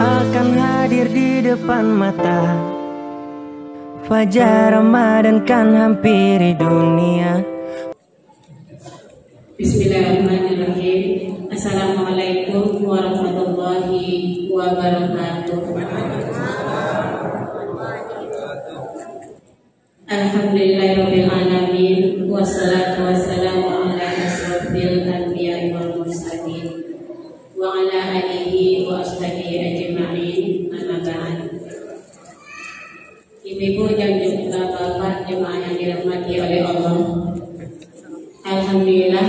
akan hadir di depan mata. Fajar Ramadan kan hampiri dunia. Bismillahirrahmanirrahim. Assalamualaikum warahmatullahi wabarakatuh. Alhamdulillahirabbil alamin, wassalatu wassalamu ala asyrofil anbiya'i wal mursalin wa ala alihi wa ashabihi ajma'in. Amma ba'd. Ibu dan juga bapak jemaah yang dirahmati oleh Allah, alhamdulillah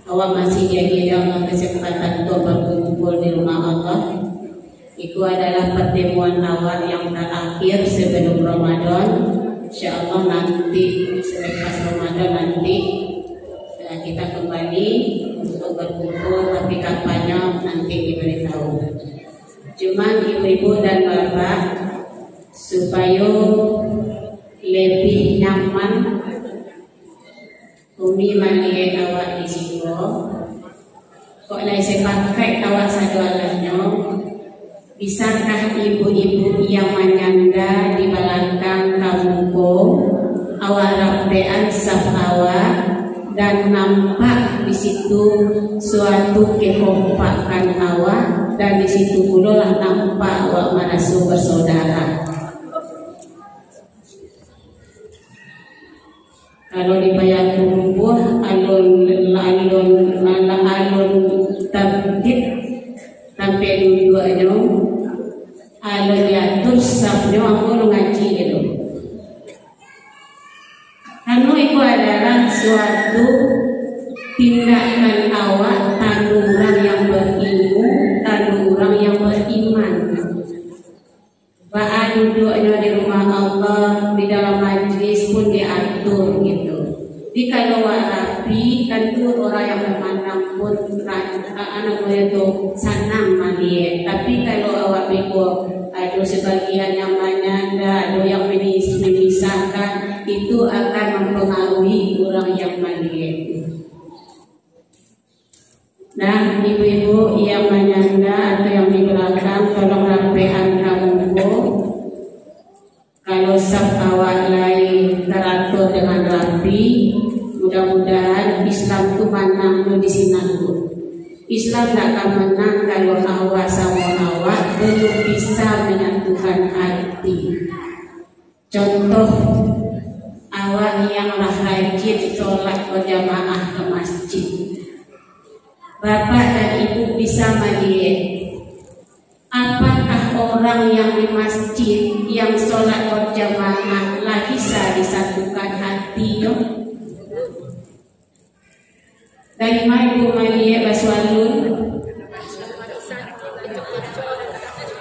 awak masih jadi dalam kesempatan untuk berkumpul di rumah Allah. Itu adalah pertemuan awal yang terakhir sebelum Ramadan. Insyaallah nanti selepas Ramadan nanti kita kembali untuk berkumpul, tapi kapannya nanti diberitahu. Cuma ibu-ibu dan bapak, supaya lebih nyaman Umi mandi awak di situ, kok lai sepakai awak sadualannya. Bisakah ibu-ibu yang menyanda di belakang kampung awak rapean saf awak dan nampak di situ suatu kekompakan awak, dan di situ pula lah nampak awak merasa bersaudara. Kalau dibayar kumpul alun tabdid sampai dua aja, alun diatur sabnya aku ngaji gitu. Karena itu adalah suatu tindakan awak tandu orang yang berilmu, tandu orang yang beriman. Ba'an duduknya di rumah Allah, di dalam majlis pun diatur gitu. Jadi kalau awak rapi, tentu orang yang memandang pun anak itu senang mandi. Tapi kalau awak pikir ada sebagian yang menyanda, ada yang memisahkan, itu akan mempengaruhi orang yang mandi. Nah, ibu-ibu yang menyanda atau yang di belakang, tolong rapikan kamu. Kalau saf awak lain teratur dengan rapi, mudah-mudahan Islam itu menang di sini. Islam tidak akan menang kalau awak sama awak belum bisa menyatukan hati. Contoh, awak yang rajin sholat berjamaah ke masjid, bapak dan ibu bisa melihat apakah orang yang di masjid yang sholat berjamaah lah bisa disatukan hatinya? Dari mana ibu melihat Baswalun?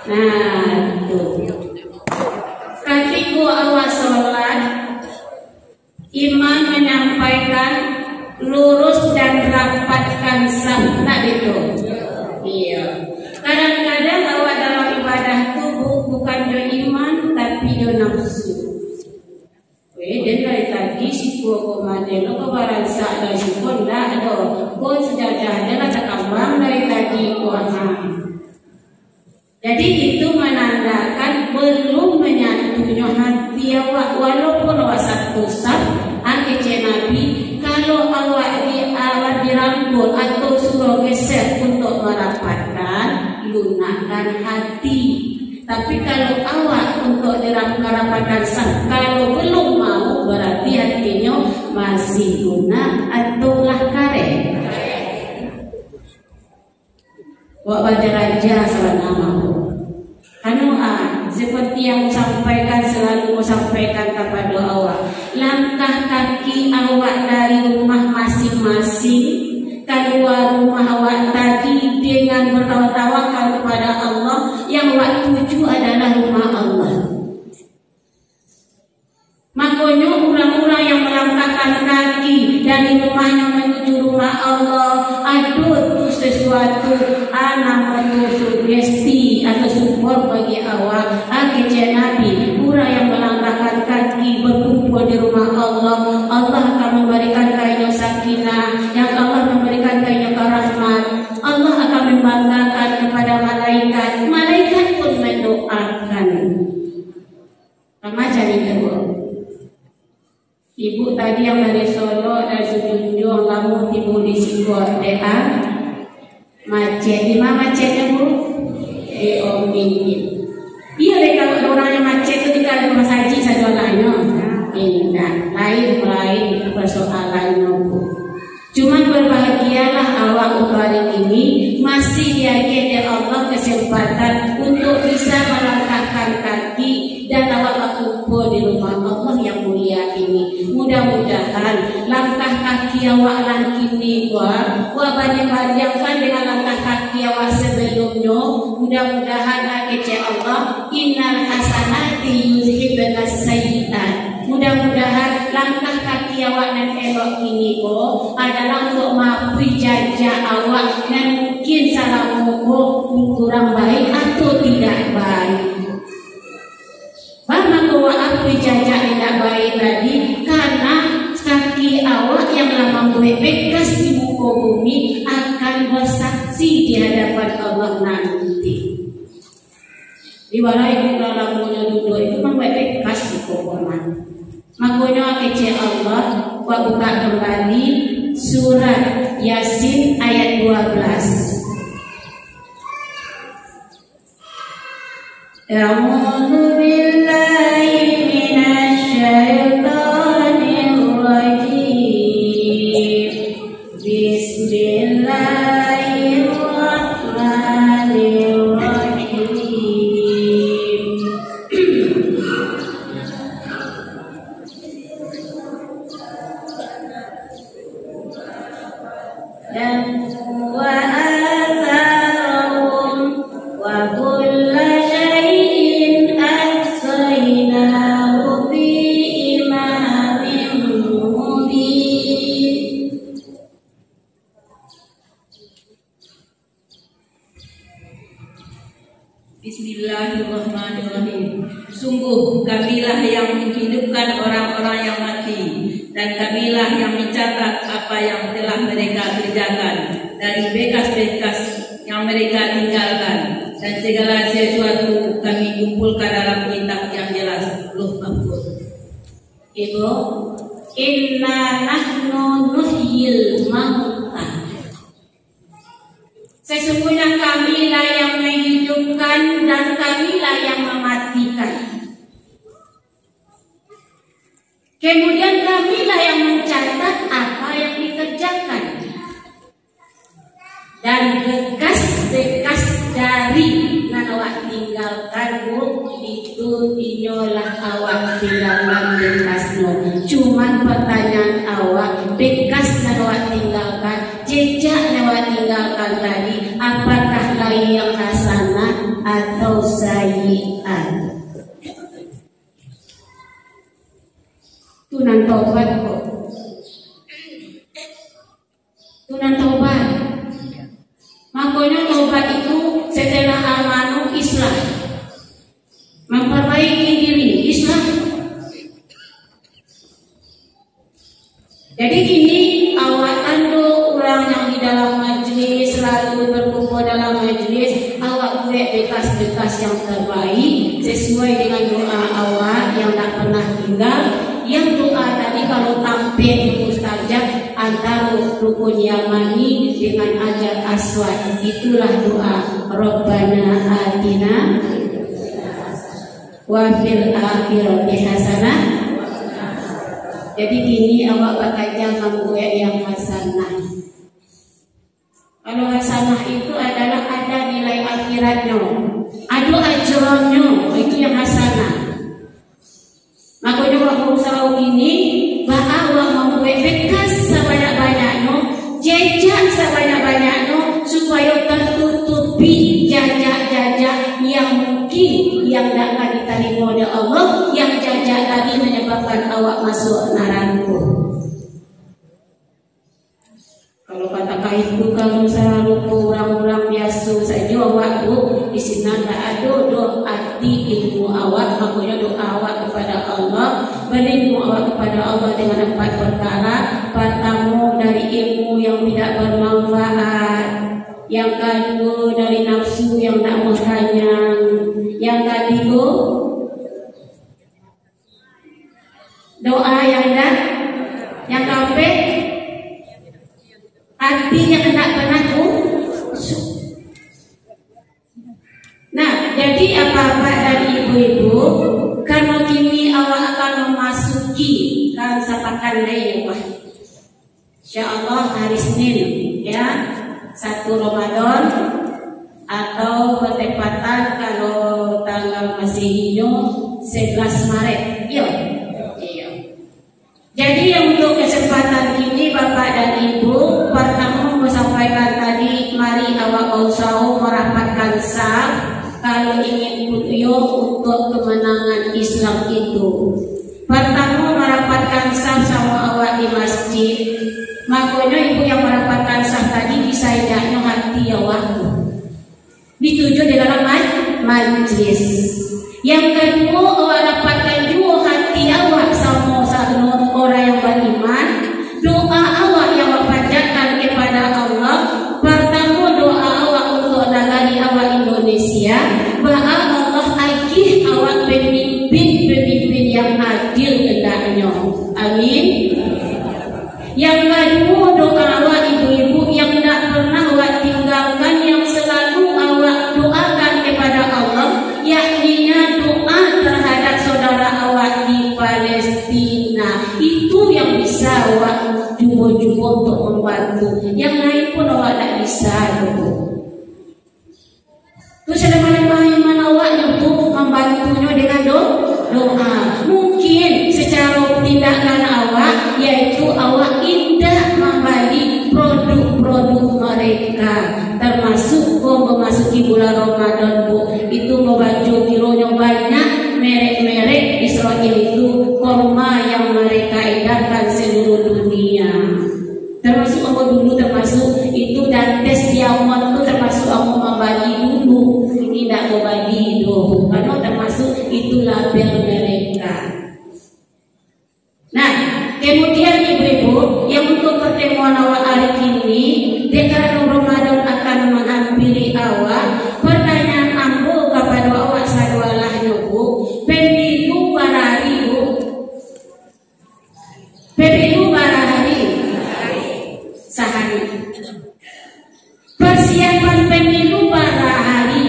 Nah, itu. Ketika awal sholat, imam menyampaikan lurus dan rapatkan saf, itu. Iya. Kadang-kadang awak dalam ibadah itu bukan do iman tapi do nafsu. Dan dari tadi si kuah komandan lo kebaransa dari si konda do, kau sejadah adalah terkambang dari tadi kuahan. Jadi itu menandakan belum menyatunya hati awak, walaupun awak satu saf, akhirnya Nabi kalau awak dirangkul atau suruh geser untuk merapatkan, lunakkan hati. Tapi kalau awak untuk dirapatkan saf, kalau belum mau, berarti hatinya masih lunak atau lah karet. Wak baca raja salah nama. Seperti yang selalu sampaikan kepada awak, langkah kaki awak dari rumah masing-masing keluar rumah awak tadi dengan bertawakal kepada Allah, yang awak tuju adalah rumah Allah. Makanya orang-orang yang melangkahkan kaki dari rumahnya menuju rumah Allah, itu sesuatu namanya sugesti atau support bagi awak. Akhirnya Nabi, orang yang melangkahkan kaki berkumpul di rumah Allah, Allah akan memberikan kainnya sakinah, yang Allah memberikan kainnya rahmat. Allah akan membanggakan kepada malaikat. Malaikat macam itu. Ibu tadi yang dari Solo dan Sejunjung kamu timbul di Sigor DA macet. Di mana macetnya Bu? Om Mingin. Iya deh kalau orangnya macet itu dikali Mas Haji saja lainnya. Tidak, lain persoalannya Bu. Cuman berbahagialah awak hari ini masih diajarkan Allah kesempatan untuk bisa melangkahkan kaki dan awak kumpul di rumah Allah yang mulia ini. Mudah-mudahan langkah kaki awak langkini banding-bandingkan dengan langkah kaki awak sebelumnya. Mudah-mudahan kece Allah innal hasanati yuzhibanas sayyi'at. Mudah-mudahan langkah kaki awak dan elok ini adalah untuk mampu jajah awak dan mungkin salah kurang baik atau tidak baik. Maka aku jajah tidak baik tadi karena kaki awak yang lama bekas di muka bumi akan bersaksi di hadapan Allah nanti. Di mana itu dalam duduk itu memang bekas di pokoknya. Makanya kece Allah buka kembali surat Yasin ayat 12. A'udzu billahi minasy syaithanir rajim. Bismillahirrahmanirrahim. Bismillahirrahmanirrahim. Sungguh kamilah yang menghidupkan orang-orang yang mati, dan kamilah yang mencatat apa yang telah mereka kerjakan dari bekas-bekas yang mereka tinggalkan, dan segala sesuatu kami kumpulkan dalam kitab yang jelas, Lauh Mahfuz. Ibu, inna nahnu nuhyil mauta. Sesungguhnya kamilah yang menghidupkan dan kamilah yang mematikan. Kemudian kamilah yang mencatat apa yang dikerjakan. Dan bekas-bekas dari yang awak tinggalkan itu dinyolah awak tinggalkan bekasnya. Cuman pertanyaan awak, bekas yang awak tinggalkan, jejak yang awak tinggalkan tadi, apakah lain yang hasanah atau sayyi'at? Tunan tobat kok. Tunan tobat. Makanya tobat itu setelah amanu Islam, memperbaiki diri Islam. Jadi ini awak tandu orang yang di dalam majlis selalu berkumpul dalam majlis, awak buat bekas-bekas yang terbaik sesuai dengan doa awak yang tak pernah tinggal. Yang doa tadi kalau tampil mustajab antara rukun Yamani dengan Hajar Aswad, itulah doa Rabbana atina wa fil akhirati hasanah. Jadi ini awak pakai jangan buat yang hasanah. Kalau hasanah itu adalah ada nilai akhiratnya, ada ajrannya, itu yang hasanah. Makanya waktu usaha ini bahwa membuat bekas sebanyak-banyaknya, jejak sebanyak-banyaknya, supaya tertutupi jajak-jajak yang mungkin yang tidak akan diterima oleh Allah, yang jajak tadi menyebabkan awak masuk neraka. Kalau katakan itu kalau saya lupa orang-orang biasa saja awak tu di sini tak ada doa arti ilmu awak, makanya doa awak kepada Allah, berlindung awak kepada Allah dengan 4 perkara. Pertama dari ilmu yang tidak bermanfaat, yang kedua dari nafsu yang tak menghanyang, yang ketiga jadi bapak dan ibu-ibu, karena kini awak akan memasuki kan sapakan Lewah. Insyaallah hari Senin ya, 1 Ramadan atau bertepatan kalau tanggal Masihnya 11 Maret. Iya. Jadi untuk kesempatan ini Bapak dan Ibu, pertama mau sampaikan tadi, mari awak usah merapatkan saf kalau ingin beliau untuk kemenangan Islam itu. Pertama merapatkan saf sama awak di masjid. Makanya ibu yang merapatkan saf tadi bisa idahnya hati awak dituju di dalam majlis. Yang kedua, awak dapatkan juga hati awak sama orang yang beriman. Doa awak yang awak panjatkan kepada Allah. Pertama doa awak untuk negara awak Indonesia, bahwa Allah agih awak pemimpin yang adil hendaknya. Amin. Yang kedua doa awak ibu-ibu yang tidak pernah awak tinggalkan, yang selalu awak doakan kepada Allah, yakni doa terhadap saudara awak di Palestina. Itu yang bisa awak jumpa-jumpa untuk membantu. Yang lain pun awak tak bisa. Terus ada mana iman awak untuk membantunya dengan doa. Mungkin secara tindakan awak, yaitu awak indah membagi produk-produk mereka, termasuk memasuki bulan Ramadan itu membaju kilonya banyak merek-merek Israel itu kurma yang mereka edarkan seluruh dunia, termasuk dulu termasuk itu, dan tes diamond itu termasuk membagi dulu, ini tidak membagi dulu karena termasuk itu label mereka. Nah, kemudian ibu-ibu yang untuk pertemuan awak hari ini, dekade Ramadan akan menghampiri awak. Pertanyaan ambo kepada awak sadualahnya bu, pemilu barari bu, pemilu barari sehari, persiapan pemilu barari,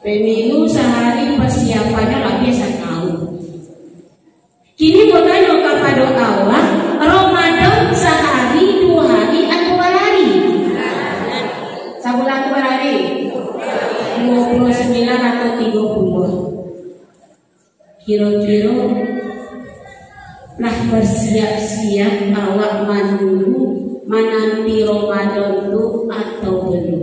pemilu sehari persiapannya lebih setahun. Kini bertanya kepada awak, Ramadan sehari, 2 hari atau berhari? Sebulan berhari? 29 atau 30? Kira-kira lah bersiap-siap awak menanti Ramadan itu atau belum?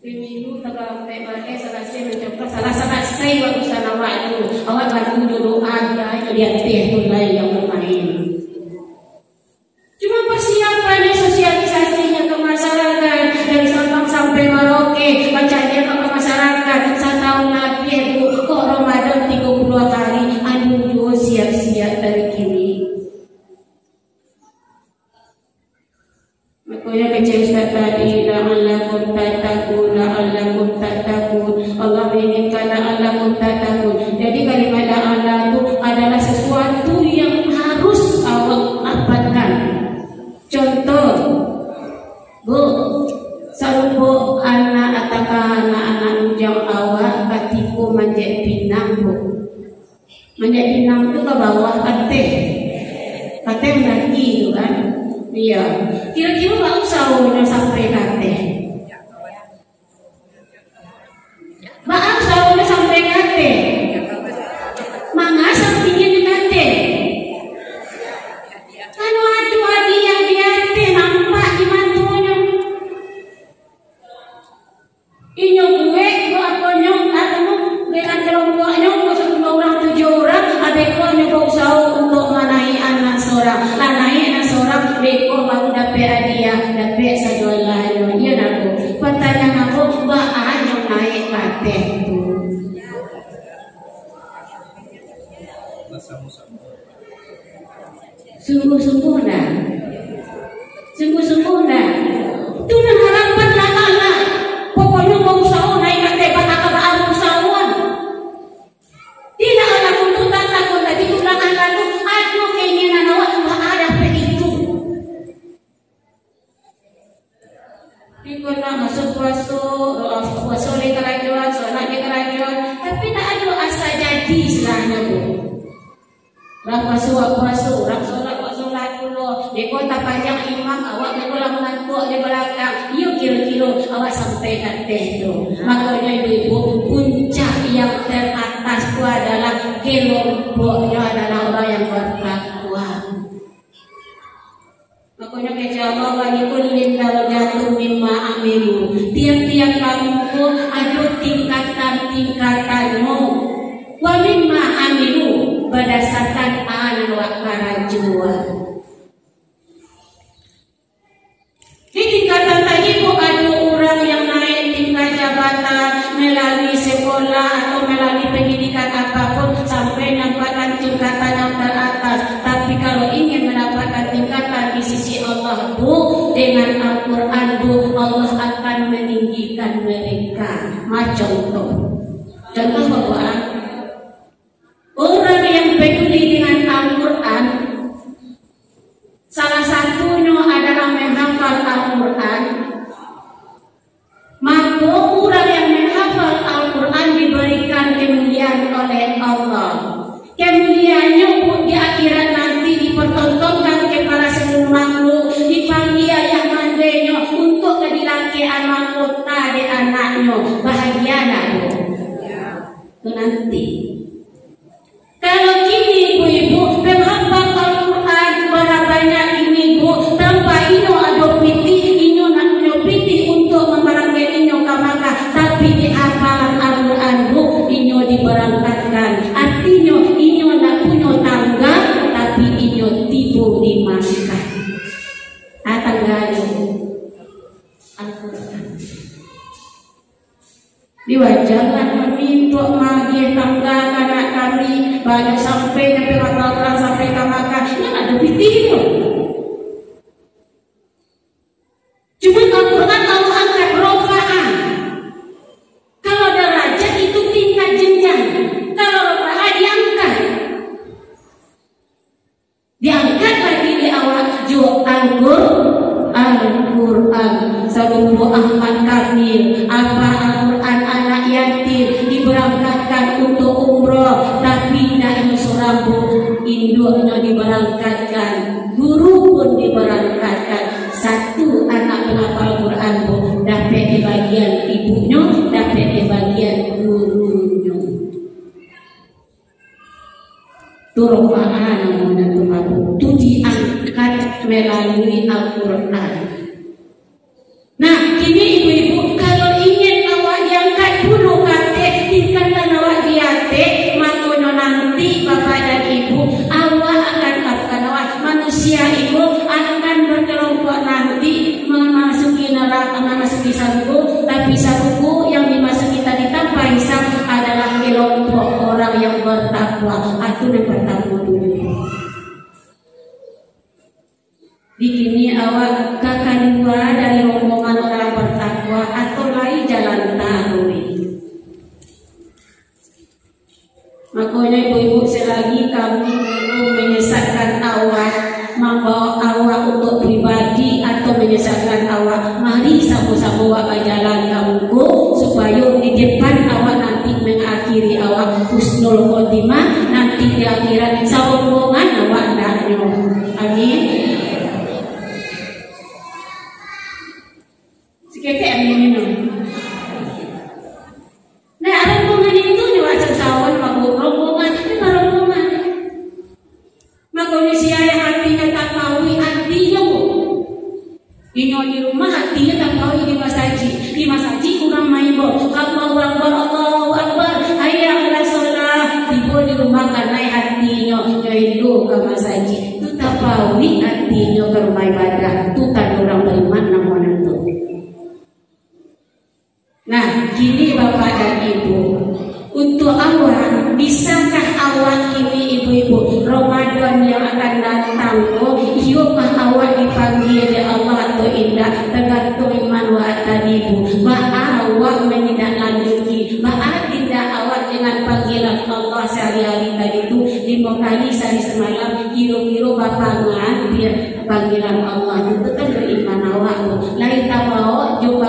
Pemilu tanggal selesai mencapai selesai urusan awak itu, awak bantu dulu ada lihat teh mulai yang bermain. Cuma persiapannya, sosialisasinya ke masyarakat dari Sabang sampai Merauke, bacanya ke masyarakat 1 tahun lebih bu, kok Ramadan 30 hari, aduh juga siap-siap dari kini. Makanya kecil Ustaz tadi, la'allakum tattaqun, la'allakum tattaqun. Allah menginginkan la'allakum tattaqun. Jadi kalimat la'allah itu adalah sesuatu yang harus awak dapatkan. Contoh, bu, salubo anak atakan anak nujang awak katiku manjat pinang bu. Manjat pinang itu ke bawah kateh lagi itu kan. Iya, kira-kira bang sahurnya sampai kate. Bang sahurnya sampai kate. Mangga sampingnya di kate. Kan waduh hadiah di kate nampak di mantunya. Inyo gue apa nyong atau dengan kelompoknya masuk 2 orang 7 orang, adeknya nyoba usaha untuk manai anak seorang, anak seorang beko baru dapat hadiah, dapat sajualan. Iya aku. Pertanyaan aku, baan yang naik kate itu. Sungguh-sungguh dah. Sungguh-sungguh dah. Itu dah harapan lah. Pokoknya mau usaha naik kate, bakal usahawan. Tidak ada tuntutan takut tadi tulang lalu, aduh keinginan awak tak ada itu. Ikut nak masuk puasa oleh kerajuan, solat di kerajuan, tapi tak ada asa jadi istilahnya tu. Orang puasa, orang solat dulu. Dia tak panjang imam, awak mereka mengantuk di belakang. Yuk kira-kira awak sampai kat teh tu. Makanya ibu puncak yang teratas tu adalah kelompoknya adalah orang yang bertakwa. Makanya kata Allah walikullin darajatun mimma amilu. Tiap-tiap kamu tu ada tingkatan-tingkatanmu. Wa mimma amilu berdasarkan anak kerajuan. Di tingkatan tadi tu ada orang yang naik tingkat jabatan melalui sekolah atau melalui pendidikan apapun sampai dapatkan tingkatan yang teratas. Tapi kalau ingin mendapatkan tingkatan di sisi Allah bu, dengan Al-Quran bu, Allah akan meninggikan mereka. Contoh bahwa orang yang peduli dengan Al-Quran, salah satunya adalah menghafal Al-Quran. Maka orang yang menghafal Al-Quran diberikan kemuliaan oleh Allah. Kemuliaannya di akhirat nanti dipertontonkan kepada seluruh makhluk, dipanggil ayah mandenya untuk kedilakian mahkota di anaknya. Bahagia nak itu nanti. Kalau kini ibu-ibu menghafal Al-Quran berapa banyak ini bu, tanpa ino ada pitih, ino nak punya pitih untuk memberangkat ino ke Makkah, tapi di hafalan Al-Quran bu, ino diberangkatkan. Artinya ino nak punya tangga, tapi ino tiba di Makkah. Tangga Al-Quran. Diwajarkan meminta magi tangga anak kami banyak sampai ke orang sampai ke Makkah. Ini ada pitihnya. Cuma Al-Quran Allah angkat rofa'ah. Kalau derajat itu tingkat jenjang. Kalau rofa'ah diangkat. Diangkat lagi di awal Al-Quran. Sabubu Ahmad Kamil apa Al-Quran anak yatim diberangkatkan untuk umroh, tapi tidak seorang induknya diberangkatkan, guru pun diberangkatkan. Satu anak penghafal Al-Quran dapat di bagian ibunya, dapat di bagian gurunya. Turfa'an itu diangkat melalui Al-Quran. Nah, kini ibu-ibu kalau ingin awak diangkat dulu kate tingkatan awak diate, makanya nanti bapak dan ibu awak akan lakukan awak manusia ibu akan berkelompok nanti memasuki neraka, memasuki sabuku, tapi sabuku yang dimasuki tadi tanpa hisab adalah kelompok orang yang bertakwa. Aku yang bertakwa dulu. Bikini awak kakak dua dari rombongan orang bertakwa atau lain jalan tahui. Makanya ibu-ibu selagi kami belum menyesatkan awak, membawa awak untuk pribadi atau menyesatkan awak, mari sama-sama awak berjalan kamuku supaya di depan awak nanti mengakhiri awak husnul khotimah, nanti di akhirat rombongan awak daknya. Amin. Sikit minum. Nah, rombongan itu juga sesawan rombongan, ini rombongan. Makanya si ayah hatinya tak mau hatinya bu. Ini di rumah hatinya tak mau di masjid. Di masjid kurang main bu. Allahu Akbar, Allahu Akbar. Hayya ala sholat. Tiba di rumah karena hatinya jauh ke masjid. Tu tak mau hatinya ke rumah ibadah. Tu kan orang beriman namun itu. Nah, gini bapak dan ibu, untuk awak, bisakah awak kini ibu-ibu Ramadan yang akan datang, iukah awak dipanggil oleh Allah atau tidak, tergantung iman wa tadibu. Bah awak menindaklanjuti, bah tidak awak dengan panggilan Allah sehari-hari tadi itu 5 kali sehari semalam, kira-kira bapangan biar panggilan Allah itu kan beriman awak. Lain tak mau jumpa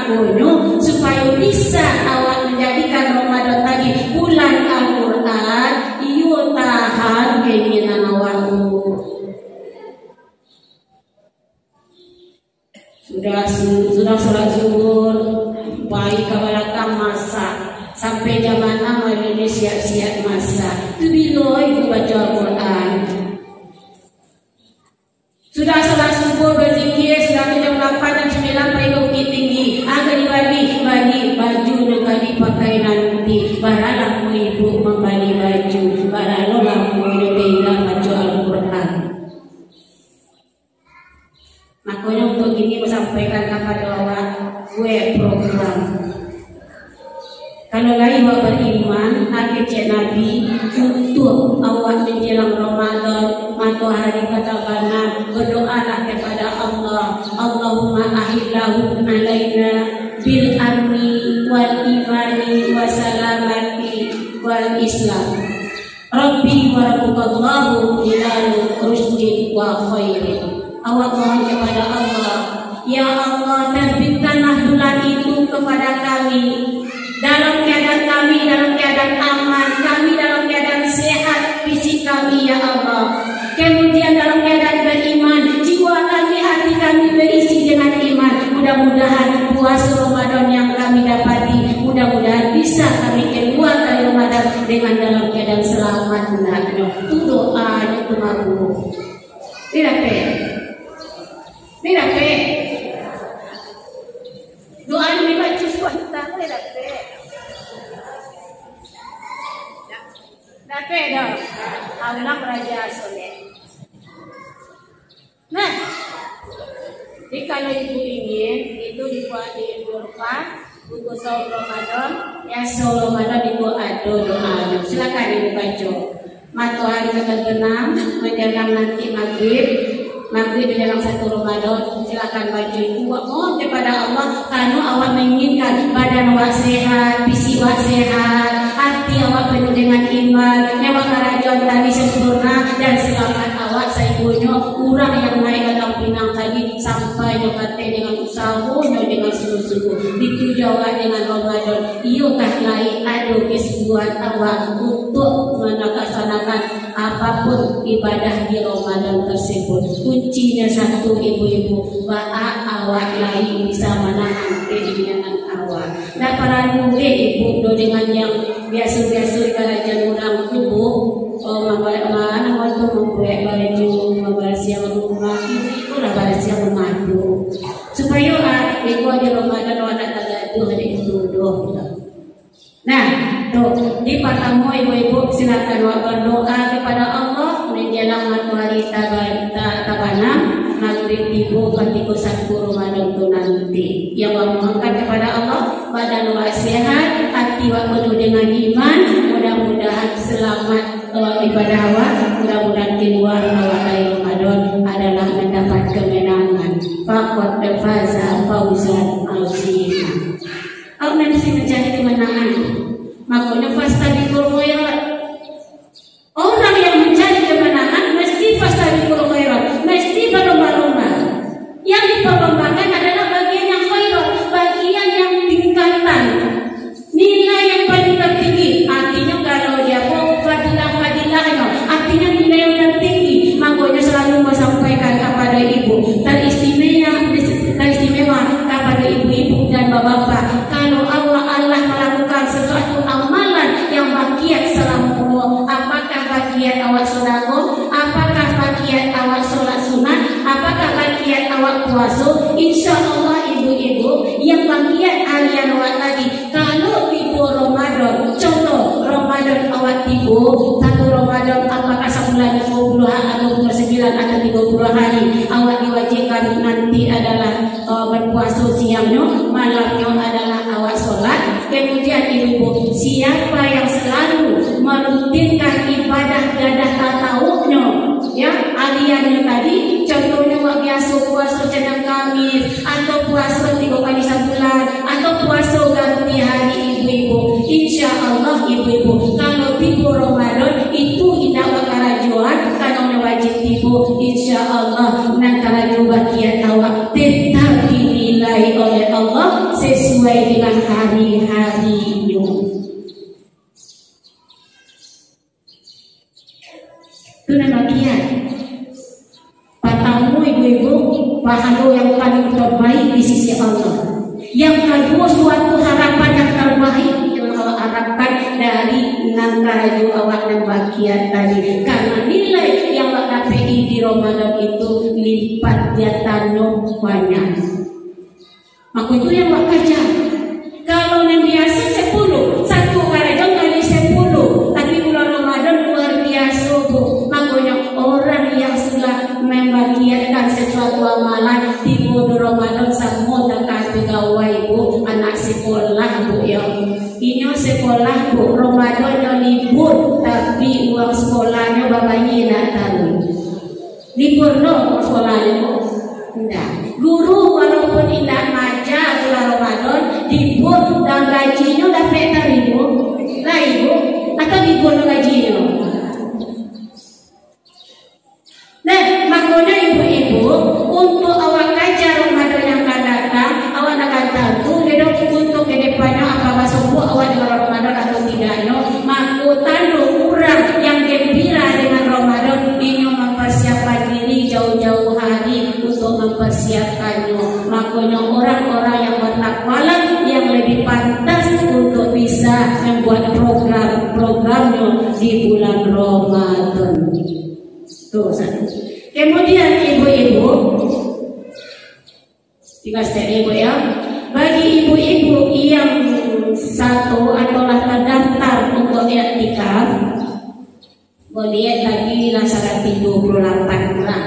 makonyo supaya bisa awak menjadikan Ramadan tadi bulan Al-Quran, iyo tahan keinginan awakmu. Sudah sholat zuhur, baik ke belakang masak sampai jam 6 ini siap-siap masak. Itu bila ibu baca Al-Quran. Sudah sholat subuh berzikir, sudah jam 8 dan 9 pergi ke Bukit Tinggi. Agak dibagi baju dengan dipakai nanti. Baralah ibu membagi baju, baralah ibu tinggal baca Al-Quran. Makanya untuk ini sampaikan kepada awak gue program. Kalau lagi awak beriman, akhir cek Nabi untuk awak menjelang Ramadan, matahari katakanlah berdoalah kepada Allah. Allahumma ahillahu alaina bil amni wal imani wa salamati wal islam. Rabbi wa rabbukallahu ilalu rusdin wa khairin. Awak mohon kepada Allah, ya Allah, terbitkanlah bulan itu kepada kami dalam keadaan aman, kami dalam keadaan sehat fisik kami, ya Allah. Kemudian dalam keadaan beriman, jiwa kami, hati kami berisi dengan iman. Mudah-mudahan puasa Ramadan yang kami dapati, mudah-mudahan bisa kami keluar dari Ramadan dengan dalam keadaan selamat. Itu doanya kemaru. Tidak pe. Doa ini baca suatu tidak pe. Dapat dah. Allah Raja Soleh. Nah, jadi kalau ibu ingin itu dibuat di rumah untuk saum Ramadan, ya saum Ramadan ibu ada doa. Silakan ibu baca. Matahari terbenam menjelang nanti maghrib menjelang 1 Ramadan, silakan baca itu. Mohon kepada Allah, karena awak menginginkan badan awak sehat, fisik awak sehat, hati awak penuh dengan iman, nyawa kerajaan tadi sempurna dan selamat awak saibunya orang yang naik dalam pinang tadi sampai nyokate dengan usaha dengan sungguh-sungguh dituju awak dengan Ramadan. Iukah lain ada kesebuan awak untuk melaksanakan apapun ibadah di Ramadan tersebut. Kuncinya satu, ibu-ibu, bahwa awak lain bisa menahan keinginan awak. Dan para murid ibu dengan yang biasa-biasa kerajaan orang tubuh, mana waktu membuat baju, membersih rumah, itulah bersih rumah itu. Supaya ibu di Ramadan ada tagaduh hari itu doh. Nah, di pertama ibu-ibu silakan berdoa kepada Allah menjelang matahari terbenam maghrib ibu ketika 1 Ramadan itu nanti. Yang memohonkan kepada Allah badan awak sehat, hati awak penuh dengan iman, mudah-mudahan selamat ibadah awak, mudah-mudahan keluar awak dari Ramadan adalah mendapat kemenangan. Faqad faza fawzan azima. Awak mesti mencari kemenangan. Makanya fastabiqul khairat. Orang yang mencari kemenangan mesti fastabiqul khairat, mesti berlomba-lomba. Yang diperlombakan adalah bagian yang khairat, bagian yang tingkatan, nilai yang paling tertinggi. Artinya kalau dia fadilah, artinya nilai yang tinggi. Makanya selalu menyampaikan kepada ibu teristimewa kepada ibu-ibu dan bapak-bapak. Kalau Allah melakukan sesuatu amalan yang bagian selama, apakah bagian awak sedekah, apakah bagian awak sholat sunat, apakah bagian awak puasa, insya Allah ibu-ibu yang bagian harian awak tadi. Kalau ibu Ramadan, contoh Ramadan awak tibu 1 Ramadan, apakah sebulan 20 atau 29 atau 30 hari awak diwajibkan nanti adalah berpuasa siangnya, malamnya adalah awak sholat. Kemudian ibu-ibu, siapa yang selalu merutinkan ibadah gadah tatawuknya, ya hariannya tadi, contohnya awak biasa puasa Senin Kamis atau puasa 3 kali sebulan atau puasa ganti hari ibu-ibu, insya Allah ibu-ibu kalau tibu Ramadan itu tidak karajuan karena wajib tibu, insya Allah nak karajuan bagian awak tetap dinilai oleh Allah sesuai sesuai dengan hari-harinya. Itu demikian. Patamu ibu-ibu, pahala yang paling terbaik di sisi Allah. Yang kedua, suatu harapan yang terbaik yang Allah harapkan dari nangkaju awak dan bagian tadi. Karena nilai yang Allah dapat di Ramadan itu lipat jatano banyak. Maka itu yang awak kerja. Kalau yang biasa 10, satu karajong kali 10, tapi bulan Ramadan luar biasa bu. Makanya orang yang sudah membagikan sesuatu amalan di bulan Ramadan semua dekat pegawai bu, anak sekolah bu ya. Ini sekolah bu, Ramadan libur, tapi uang sekolahnya bapaknya tidak tahu. Libur no sekolahnya bu, tidak. Guru walaupun tidak ngajar bulan Ramadan, libur dan gajinya dapat ribu, lah ibu, atau libur gajinya. Nah, makanya ibu-ibu untuk awak ngajar Ramadan yang akan datang, awak akan tahu dedok untuk kedepannya apakah sembuh awak dengan Ramadan atau tidaknya. Maka tanda orang yang gembira dengan Ramadan ini mempersiapkan diri jauh-jauh hari untuk mempersiapkannya. Makanya orang-orang yang bertakwalah yang lebih pantas untuk bisa membuat program-programnya di bulan Ramadan. Tuh, satu. Kemudian ibu-ibu, tiga step ibu ya. Bagi ibu-ibu yang satu adalah terdaftar untuk i'tikaf, boleh tadi laksana 38 bulan.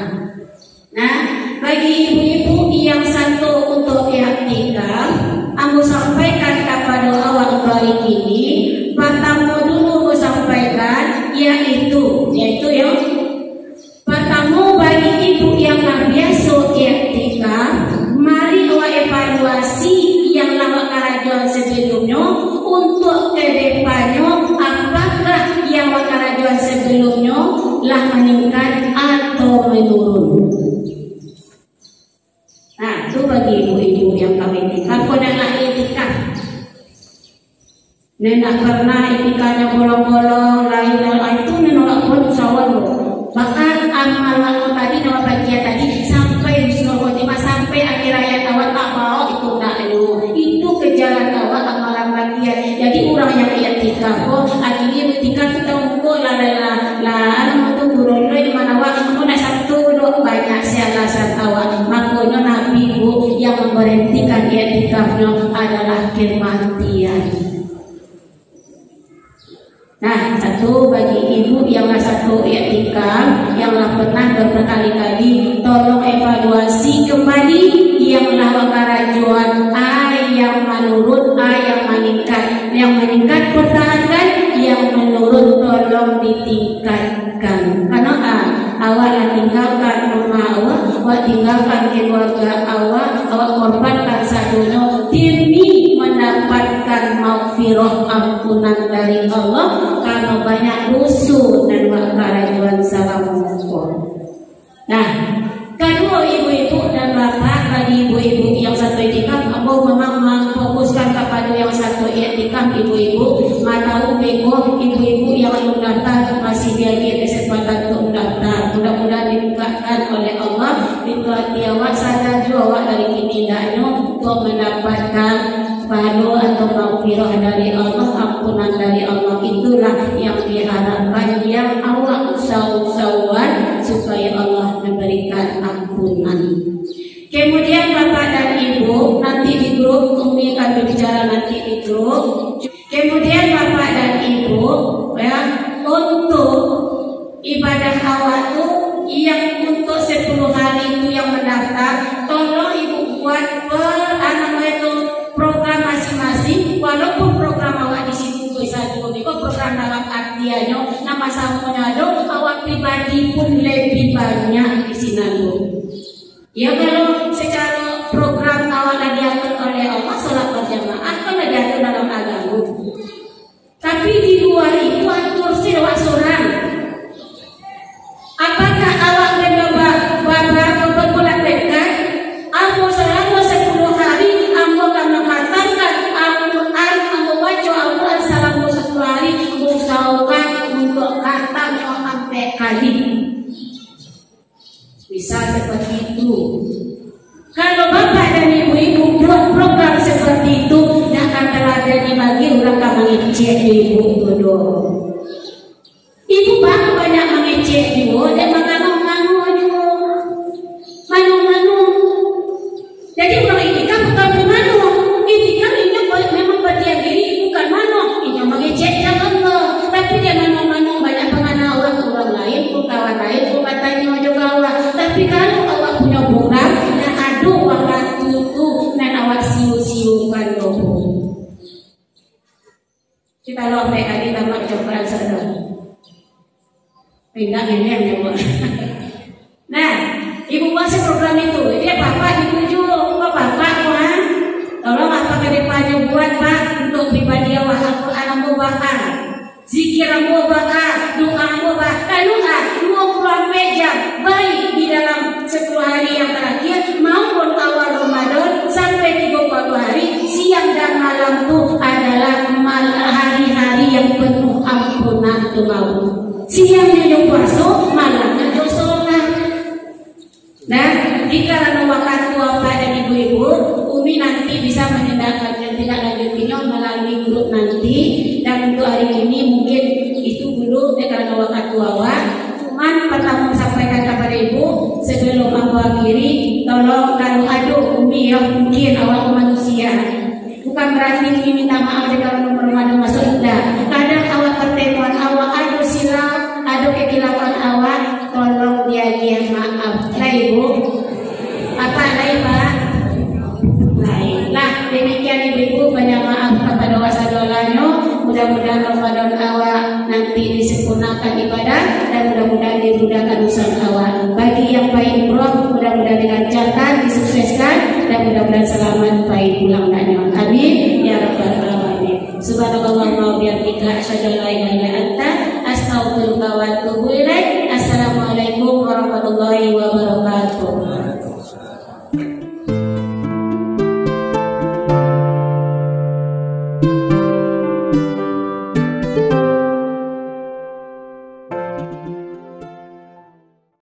Nah, bagi ibu-ibu yang satu untuk i'tikaf, aku sampaikan kepada awak kali ini, pertama dulu aku sampaikan yaitu ya. Pertama bagi ibu yang biasa i'tikaf, mari awak evaluasi yang lama kerajaan sebelumnya untuk kedepannya apakah yang kerajaan sebelumnya lah meningkat atau menurun. Nah, itu bagi ibu-ibu yang kami i'tikaf, kau nak i'tikaf. Nenek pernah i'tikafnya bolong-bolong, lain itu nenolak pun usahawan loh. Bahkan amal aku tadi nama bagian tadi sampai di Surah Khotimah sampai akhir ayat awal tak mau itu tak itu kejalan awal amalan bagian. Jadi orang yang i'tikaf akhirnya ketika kita mengukur lah itu turun di mana awak kamu nak satu dua banyak alasan awal. Makanya Nabi bu yang memberhentikan i'tikafnya adalah kematian. Nah, satu bagi ibu yang satu i'tikaf, yang pernah berkali-kali, tolong evaluasi kembali yang kerajuan yang menurun, yang meningkat. Yang meningkat pertahankan, yang menurun tolong ditingkatkan. Karena awak tinggalkan rumah awak tinggalkan keluarga awak korbankan sadono demi mendapatkan maghfirah ampunan dari Allah karena banyak dosa dan kerajuan salam. Nah, kedua ibu-ibu dan bapak, bagi ibu-ibu yang satu i'tikaf, aku memang memfokuskan kepada yang satu i'tikaf ibu-ibu. Tahu bego ibu-ibu yang belum daftar masih diberi kesempatan untuk mendaftar. Mudah-mudahan dibukakan oleh Allah pintu awak sadar awak dari kini untuk mendapatkan pahala atau maghfirah dari Allah, ampunan dari Allah. Itulah yang diharapkan, yang awak usahawan supaya Allah memberikan ampunan. Kemudian bapak dan ibu nanti di grup Umi akan berbicara nanti di grup. Kemudian bapak dan ibu ya, untuk ibadah awak tuh yang untuk 10 hari itu yang mendaftar, tolong ibu buat program masing-masing. Walaupun program awak di situ bisa juga program dalam artiannya nama samunya dong, awak pribadi pun lebih banyak di sini dong. Ya kalau secara program awak diatur oleh Allah salat berjamaah kan diatur dalam agama. Tapi di luar itu atur sih awak seorang. Apakah awak mencoba beberapa bulan dekat? Aku selama 10 hari aku akan mengatakan Misal seperti itu. Kalau bapak dan ibu-ibu buat program seperti itu, tidak akan teladani bagi orang yang mengecek ibu itu. Ibu bang banyak mengecek ibu dan menganu-nganu juga, manu-manu. Jadi orang itikaf bukan manu, itikaf ini memang bagian diri bukan manu. Ini mengecek jangan Allah, tapi dia manu-manu banyak pengenal orang lain, kawan lain, katanya juga Allah. Tapi kalau Allah punya program, dan aduh waktu itu dan awak siu-siukan dobo. Kita lo kali tamak coba sadar. Pindah ini yang nyawa. Nah, ibu masih program itu. Dia bapak dituju, bapak kan. Tolong apa kedepannya buat pak untuk pribadi awak Al-Quran aku bakar, zikir aku bakar, doa aku bakar, doa 24 jam baik di dalam 10 hari yang terakhir maupun awal Ramadan sampai 30 hari siang dan malam itu adalah hari-hari yang penuh ampunan doa. Siangnya yo puasa, malamnya yo sholat. Nah, jika waktu bapak dan ibu-ibu, Umi nanti bisa menindakkan yang tidak lanjutnya melalui grup nanti. Dan untuk hari ini mungkin itu dulu karena waktu awal. Cuman pertama sampaikan kepada ibu sebelum aku akhiri, tolong kalau aduh Umi ya mungkin awal manusia. Bukan berarti Umi minta maaf kalau Ramadan masuk enggak. Kadang awal pertemuan awal aduh silap, aduh kekilapan awal, tolong dia maaf. Lah ibu, apa lain pak? Baiklah, demikian ibu-ibu banyak maaf kepada wasadolanya. Mudah-mudahan Ramadan awal nanti disempurnakan ibadah dan mudah-mudahan dimudahkan usaha awal. Bagi yang baik umroh, mudah-mudahan dilancarkan, disukseskan dan mudah-mudahan selamat baik pulang dan nyaman. Amin ya rabbal alamin. Subhanallah wa bihamdika asyhadu an la ilaha illa